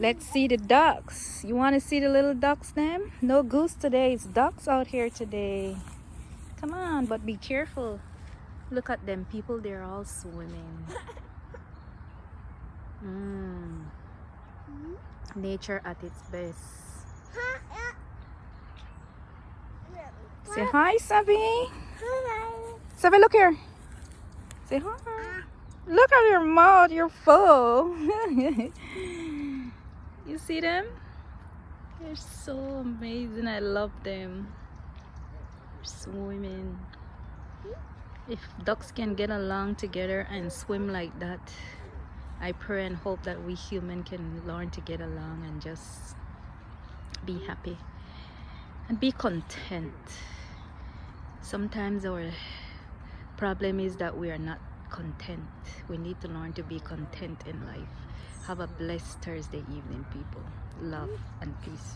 Let's see the ducks. You want to see the little ducks, them? No goose today. It's ducks out here today. Come on, but be careful. Look at them people. They're all swimming. Nature at its best. Say hi, Sabi. Sabi, look here. Say hi. Look at your mouth. You're full. You see them? They're so amazing. I love them. They're swimming. If ducks can get along together and swim like that, I pray and hope that we humans can learn to get along and just be happy and be content. Sometimes our problem is that we are not content. We need to learn to be content in life. Have a blessed Thursday evening, people. Love and peace.